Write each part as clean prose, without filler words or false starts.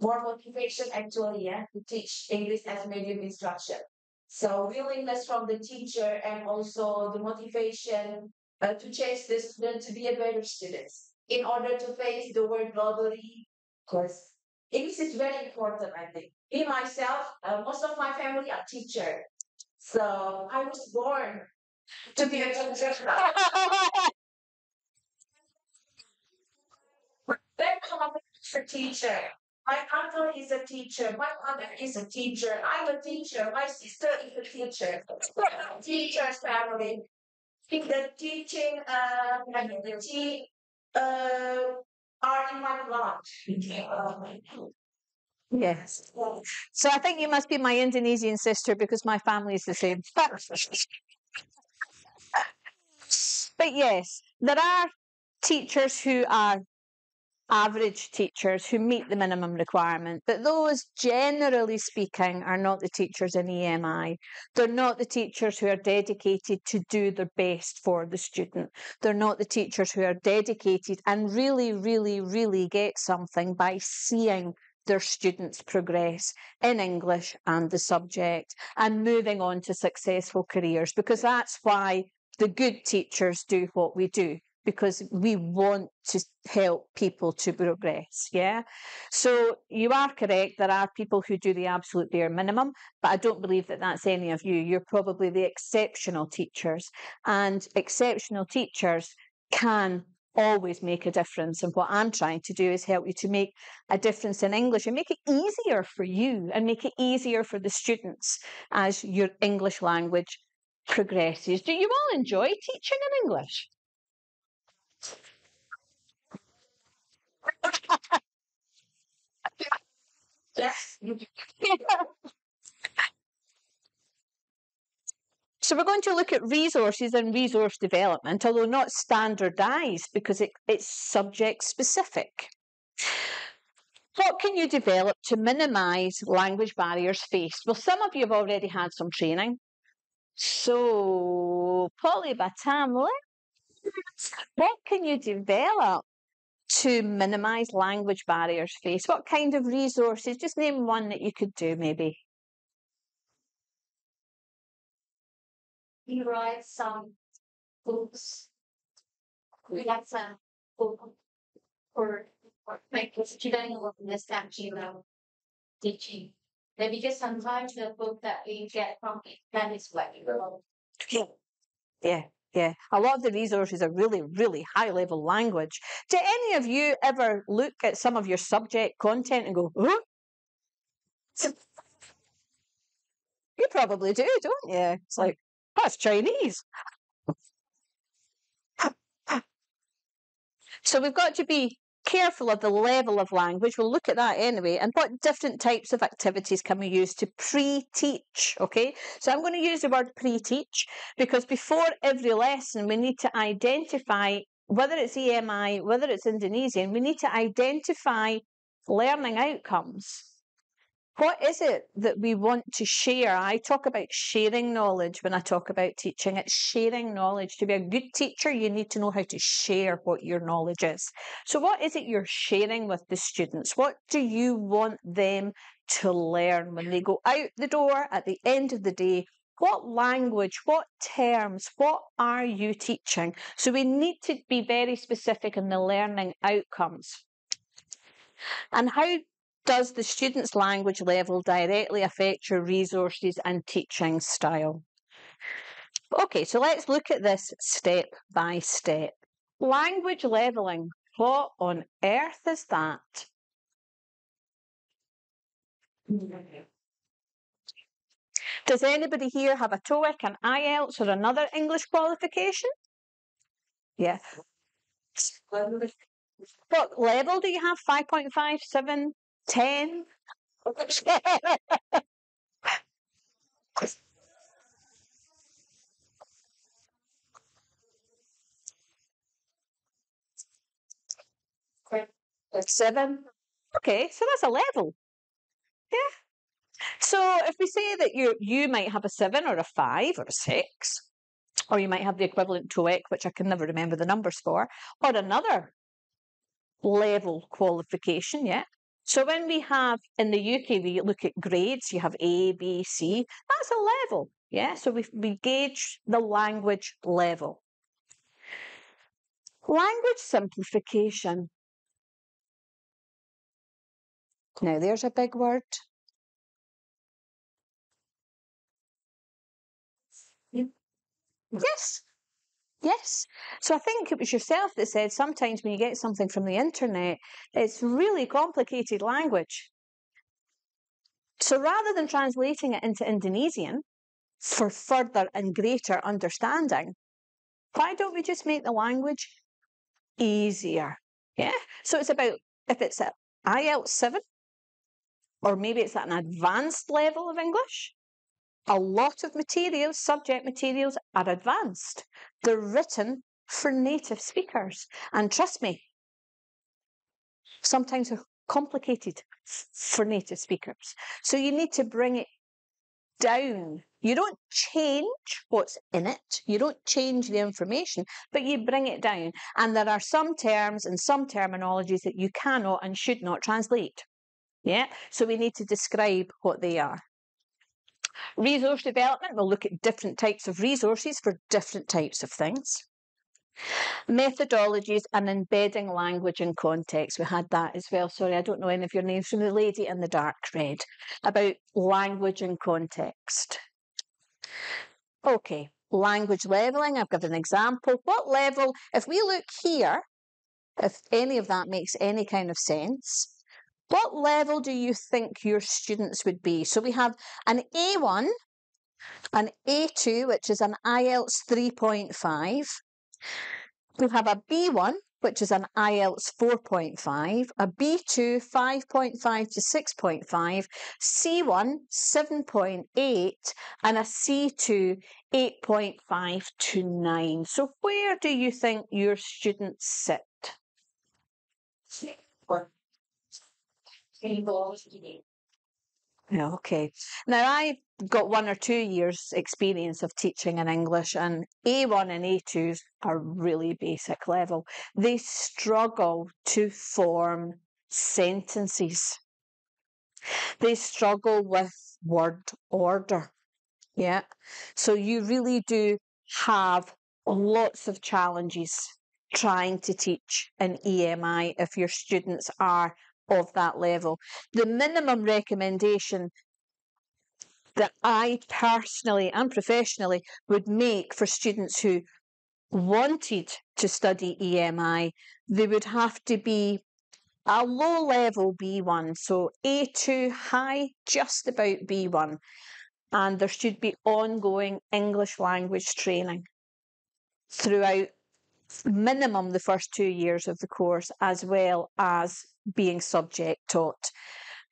More motivation actually, yeah, to teach English as medium instruction. So willingness from the teacher and also the motivation to change the student to be a better student in order to face the world globally. Because English is very important, I think. Me myself, most of my family are teacher, so I was born to be a teacher. Their mom is a teacher. My uncle is a teacher. My mother is a teacher. I'm a teacher. My sister is a teacher. Teacher's family. In the teaching ability are in my blood. Yes. So I think you must be my Indonesian sister because my family is the same. But yes, there are teachers who are average teachers who meet the minimum requirement, but those, generally speaking, are not the teachers in EMI. They're not the teachers who are dedicated to do their best for the student. They're not the teachers who are dedicated and really, really, really get something by seeing their students progress in English and the subject and moving on to successful careers, because that's why the good teachers do what we do, because we want to help people to progress. Yeah. So you are correct. There are people who do the absolute bare minimum, but I don't believe that that's any of you. You're probably the exceptional teachers, and exceptional teachers can always make a difference. And what I'm trying to do is help you to make a difference in English and make it easier for you and make it easier for the students as your English language progresses. Do you all enjoy teaching in English? Yes. So we're going to look at resources and resource development, although not standardised because it's subject specific. What can you develop to minimise language barriers faced? Well, some of you have already had some training. So, POLIBATAM, what can you develop to minimise language barriers faced? What kind of resources? Just name one that you could do, maybe. We write some books. We have some book for like the student who understand teaching. Then because sometimes the book that we get from it that is what we wrote. Yeah. Yeah, yeah. A lot of the resources are really, really high level language. Do any of you ever look at some of your subject content and go, oh? You probably do, don't you? It's like, that's Chinese. So we've got to be careful of the level of language. We'll look at that anyway. And what different types of activities can we use to pre-teach? Okay, so I'm going to use the word pre-teach because before every lesson, we need to identify whether it's EMI, whether it's Indonesian, we need to identify learning outcomes. What is it that we want to share? I talk about sharing knowledge when I talk about teaching. It's sharing knowledge. To be a good teacher, you need to know how to share what your knowledge is. So what is it you're sharing with the students? What do you want them to learn when they go out the door at the end of the day? What language, what terms, what are you teaching? So we need to be very specific in the learning outcomes. And how does the student's language level directly affect your resources and teaching style? Okay, so let's look at this step by step. Language leveling. What on earth is that? Does anybody here have a TOEIC, an IELTS, or another English qualification? Yeah. What level do you have? 5.5, 7, 10? 7? Okay, so that's a level. Yeah. So if we say that you might have a 7 or a 5 or a 6, or you might have the equivalent TOEIC, which I can never remember the numbers for, or another level qualification, yeah. So when we have, in the UK, we look at grades, you have A, B, C, that's a level, yeah. So we gauge the language level. Language simplification. Now there's a big word. Yes, yes. So I think it was yourself that said sometimes when you get something from the internet, it's really complicated language. So rather than translating it into Indonesian for further and greater understanding, why don't we just make the language easier? Yeah. So it's about, if it's at IELTS 7, or maybe it's at an advanced level of English, a lot of materials, subject materials, are advanced. They're written for native speakers. And trust me, sometimes they're complicated for native speakers. So you need to bring it down. You don't change what's in it, you don't change the information, but you bring it down. And there are some terms and some terminologies that you cannot and should not translate. Yeah, so we need to describe what they are. Resource development, we'll look at different types of resources for different types of things. Methodologies and embedding language in context. We had that as well. Sorry, I don't know any of your names. From the lady in the dark red, about language and context. Okay, language levelling. I've given an example. What level, if we look here, if any of that makes any kind of sense, what level do you think your students would be? So we have an A1, an A2, which is an IELTS 3.5. We have a B1, which is an IELTS 4.5, a B2, 5.5 to 6.5, C1, 7.8, and a C2, 8.5 to 9. So where do you think your students sit? Okay. Now, I've got 1 or 2 years' experience of teaching in English, and A1 and A2s are really basic level. They struggle to form sentences. They struggle with word order. Yeah. So you really do have lots of challenges trying to teach an EMI if your students are of that level. The minimum recommendation that I personally and professionally would make for students who wanted to study EMI, they would have to be a low level B1, so A2 high, just about B1. And there should be ongoing English language training throughout minimum the first 2 years of the course, as well as being subject taught,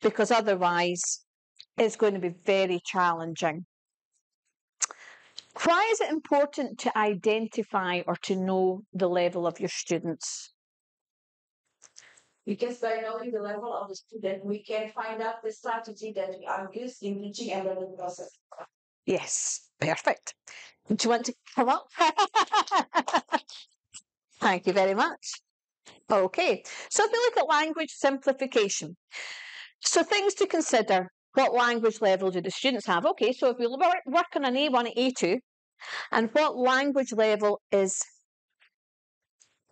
because otherwise it's going to be very challenging. Why is it important to identify or to know the level of your students? Because by knowing the level of the student, we can find out the strategy that we are using in teaching and learning process. Yes, perfect. Do you want to come up? Thank you very much. Okay, so if we look at language simplification, so things to consider. What language level do the students have? Okay, so if we work on an A1, A2, and what language level is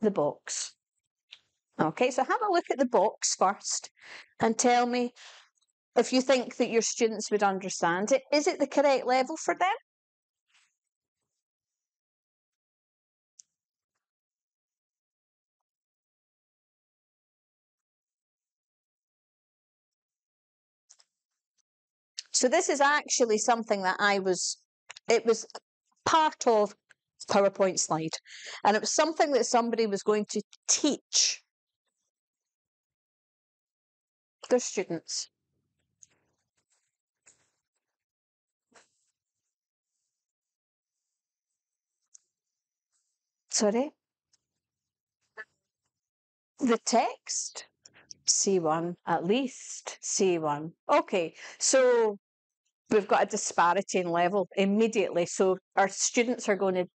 the box? Okay, so have a look at the box first and tell me if you think that your students would understand it. Is it the correct level for them? So this is actually something that it was part of PowerPoint slide, and it was something that somebody was going to teach their students. Sorry? The text? C1, at least C1. Okay, so we've got a disparity in level immediately. So our students are going to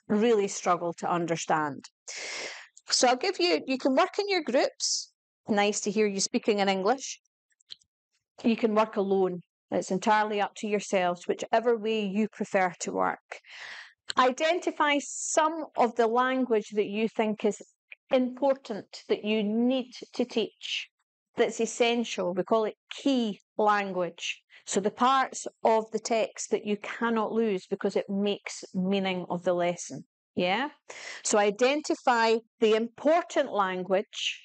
really struggle to understand. So I'll give you, you can work in your groups. Nice to hear you speaking in English. You can work alone. It's entirely up to yourselves, whichever way you prefer to work. Identify some of the language that you think is important, that you need to teach, that's essential. We call it key language. So the parts of the text that you cannot lose because it makes meaning of the lesson. Yeah? So identify the important language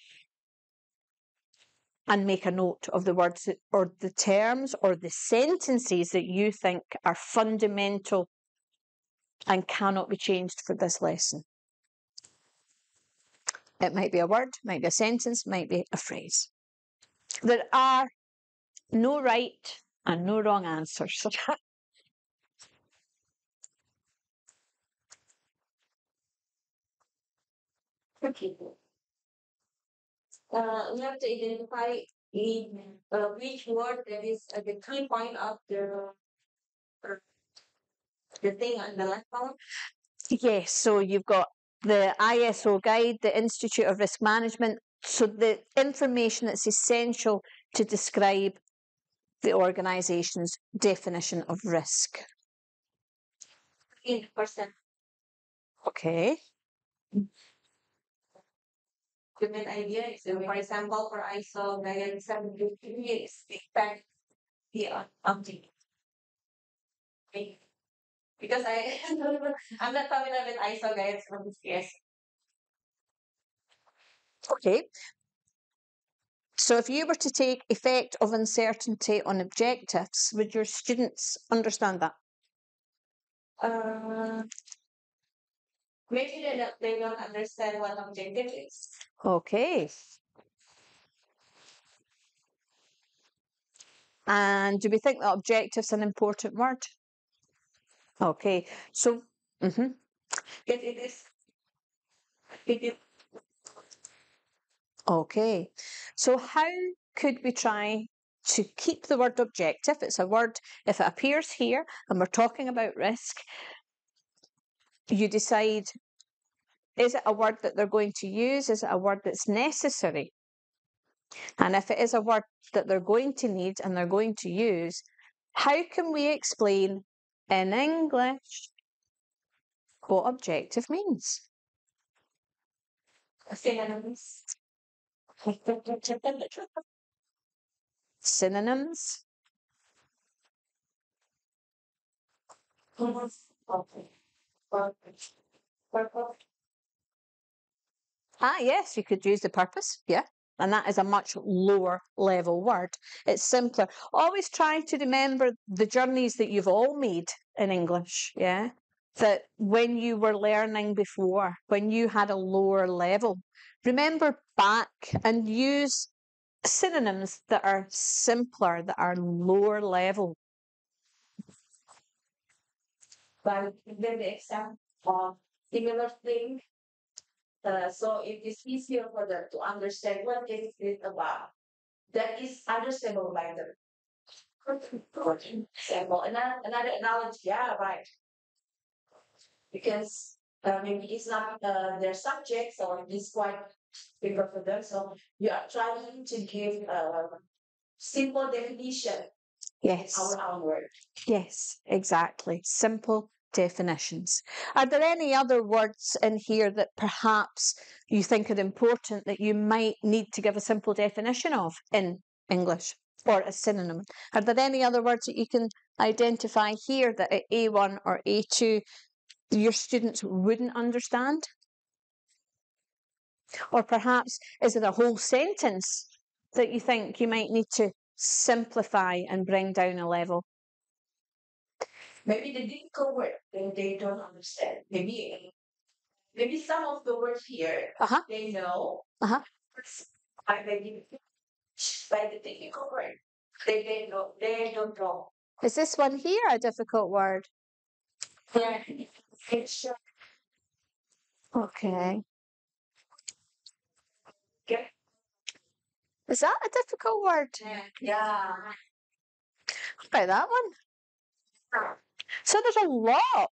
and make a note of the words or the terms or the sentences that you think are fundamental and cannot be changed for this lesson. It might be a word, might be a sentence, might be a phrase. There are no right and no wrong answers. Okay. We have to identify which word that is the key point of the thing on the left column. Yes, so you've got the ISO guide, the Institute of Risk Management, so the information that's essential to describe the organisation's definition of risk. 15%. Okay. The main idea is, for example, for ISO guide 753 is expect the object. Because I'm not familiar with ISO guides from this years. Okay. So if you were to take effect of uncertainty on objectives, would your students understand that? Maybe they don't understand what objective is. Okay. And do we think that objective's an important word? Okay. So, It is. It is. Okay. So how could we try to keep the word objective? It's a word, if it appears here and we're talking about risk, you decide, is it a word that they're going to use? Is it a word that's necessary? And if it is a word that they're going to need and they're going to use, how can we explain in English what objective means? Synonyms. Synonyms. Ah, yes, you could use the purpose. Yeah. And that is a much lower level word. It's simpler. Always try to remember the journeys that you've all made in English. Yeah. That when you were learning before, when you had a lower level, remember back and use synonyms that are simpler, that are lower level. But then the example of similar thing. So it is easier for them to understand what is it about. That is understandable by them. Example, another analogy, yeah, right. Because maybe it's not their subject, so it is quite bigger for them. So you are trying to give a simple definition. Yes. Our word. Yes, exactly. Simple definitions. Are there any other words in here that perhaps you think are important that you might need to give a simple definition of in English or a synonym? Are there any other words that you can identify here that at A1 or A2 your students wouldn't understand? Or perhaps is it a whole sentence that you think you might need to simplify and bring down a level? Maybe the difficult word they don't understand. Maybe some of the words here they know. By the difficult word they don't know. Is this one here a difficult word? Yeah, it's sure. Okay. Okay. Is that a difficult word? Yeah. What about that one? So there's a lot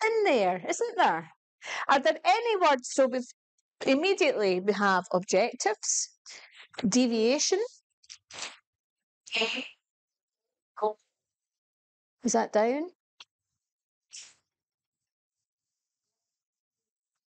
in there, isn't there? Are there any words? So immediately we have objectives, deviation. Cool. Is that down?